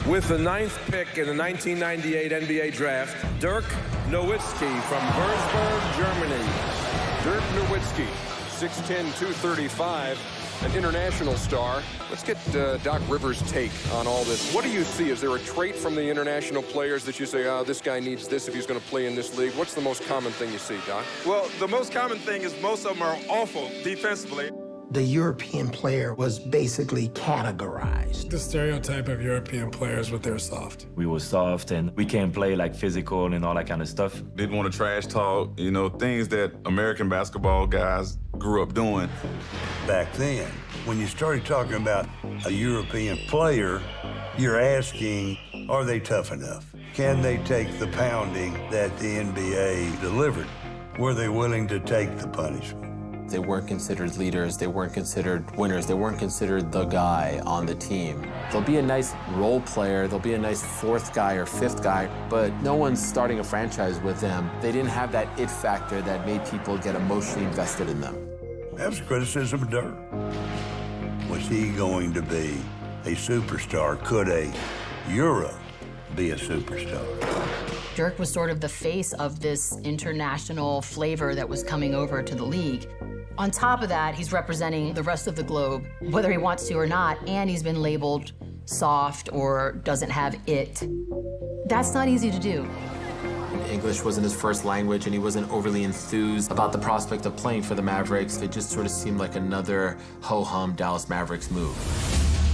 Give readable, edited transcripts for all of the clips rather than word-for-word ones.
With the 9th pick in the 1998 NBA draft, Dirk Nowitzki from Würzburg, Germany. Dirk Nowitzki, 6'10", 235, an international star. Let's get Doc Rivers' take on all this. What do you see? Is there a trait from the international players that you say, this guy needs this if he's going to play in this league? What's the most common thing you see, Doc? Well, the most common thing is most of them are awful defensively. The European player was basically categorized. The stereotype of European players was they're soft. We were soft and we can't play like physical and all that kind of stuff. Didn't want to trash talk, you know, things that American basketball guys grew up doing. Back then, when you started talking about a European player, you're asking, are they tough enough? Can they take the pounding that the NBA delivered? Were they willing to take the punishment? They weren't considered leaders, they weren't considered winners, they weren't considered the guy on the team. They'll be a nice role player, they'll be a nice 4th guy or 5th guy, but no one's starting a franchise with them. They didn't have that it factor that made people get emotionally invested in them. That was criticism of Dirk. Was he going to be a superstar? Could a Euro be a superstar? Dirk was sort of the face of this international flavor that was coming over to the league. On top of that, he's representing the rest of the globe, whether he wants to or not, and he's been labeled soft or doesn't have it. That's not easy to do. English wasn't his first language, and he wasn't overly enthused about the prospect of playing for the Mavericks. It just sort of seemed like another ho-hum Dallas Mavericks move.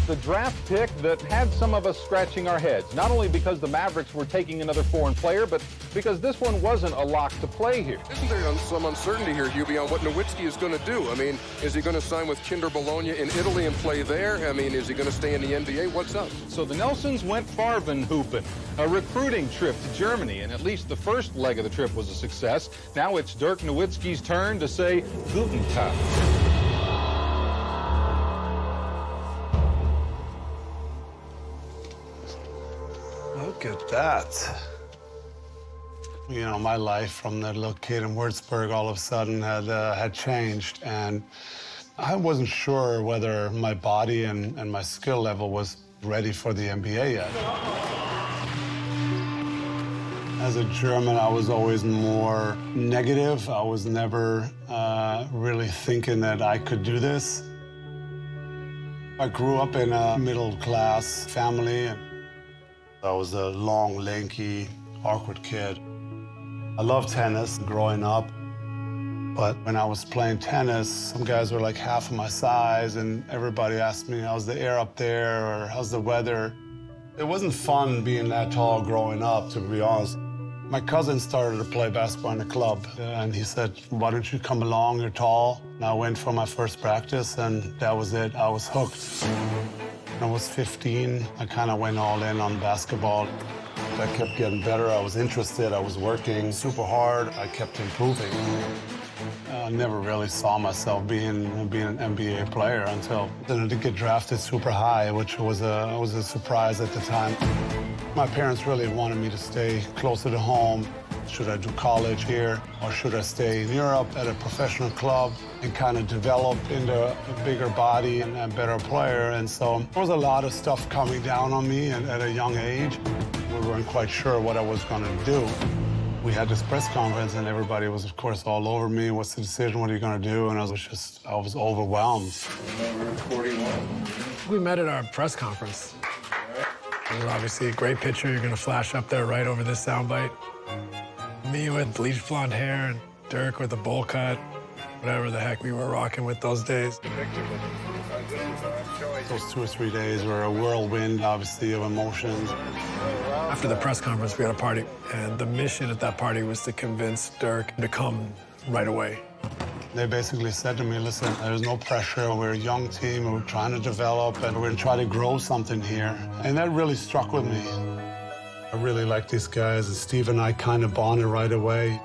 The draft pick that had some of us scratching our heads, not only because the Mavericks were taking another foreign player, but because this one wasn't a lock to play here. Isn't there some uncertainty here, Hubie, on what Nowitzki is going to do? I mean, is he going to sign with Kinder Bologna in Italy and play there? I mean, is he going to stay in the NBA? What's up? So the Nelsons went Farbenhoopen, a recruiting trip to Germany, and at least the first leg of the trip was a success. Now it's Dirk Nowitzki's turn to say Guten Tag. Look at that. You know, my life from that little kid in Würzburg all of a sudden had changed, and I wasn't sure whether my body and my skill level was ready for the NBA yet. As a German, I was always more negative. I was never really thinking that I could do this. I grew up in a middle-class family, and I was a long, lanky, awkward kid. I loved tennis growing up, but when I was playing tennis, some guys were like half of my size, and everybody asked me, how's the air up there, or how's the weather? It wasn't fun being that tall growing up, to be honest. My cousin started to play basketball in a club, and he said, why don't you come along, you're tall. And I went for my first practice, and that was it. I was hooked. When I was 15, I kind of went all in on basketball. I kept getting better. I was interested. I was working super hard. I kept improving. I never really saw myself being an NBA player until I did get drafted super high, which was a surprise at the time. My parents really wanted me to stay closer to home. Should I do college here, or should I stay in Europe at a professional club and kind of develop into a bigger body and a better player? And so there was a lot of stuff coming down on me at a young age. We weren't quite sure what I was going to do. We had this press conference, and everybody was, of course, all over me. What's the decision? What are you going to do? And I was overwhelmed. We met at our press conference. It was obviously a great picture. You're going to flash up there right over this soundbite. Me with bleached blonde hair and Dirk with a bowl cut, whatever the heck we were rocking with those days. Those 2 or 3 days were a whirlwind, obviously, of emotions. After the press conference, we had a party, and the mission at that party was to convince Dirk to come right away. They basically said to me, listen, there's no pressure. We're a young team, and we're trying to develop, and we're going to try to grow something here. And that really struck with me. I really like these guys, and Steve and I kind of bonded right away.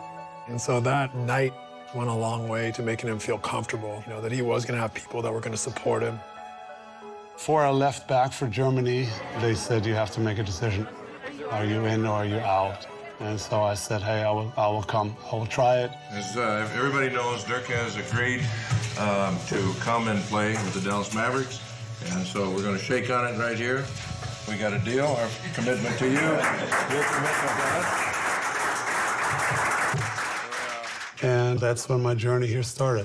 And so that night went a long way to making him feel comfortable, you know, that he was going to have people that were going to support him. Before I left back for Germany, they said, you have to make a decision. Are you in or are you out? And so I said, hey, I will come. I will try it. As everybody knows, Dirk has agreed to come and play with the Dallas Mavericks. And so we're going to shake on it right here. We got a deal, our commitment to you, your commitment to us. And that's when my journey here started.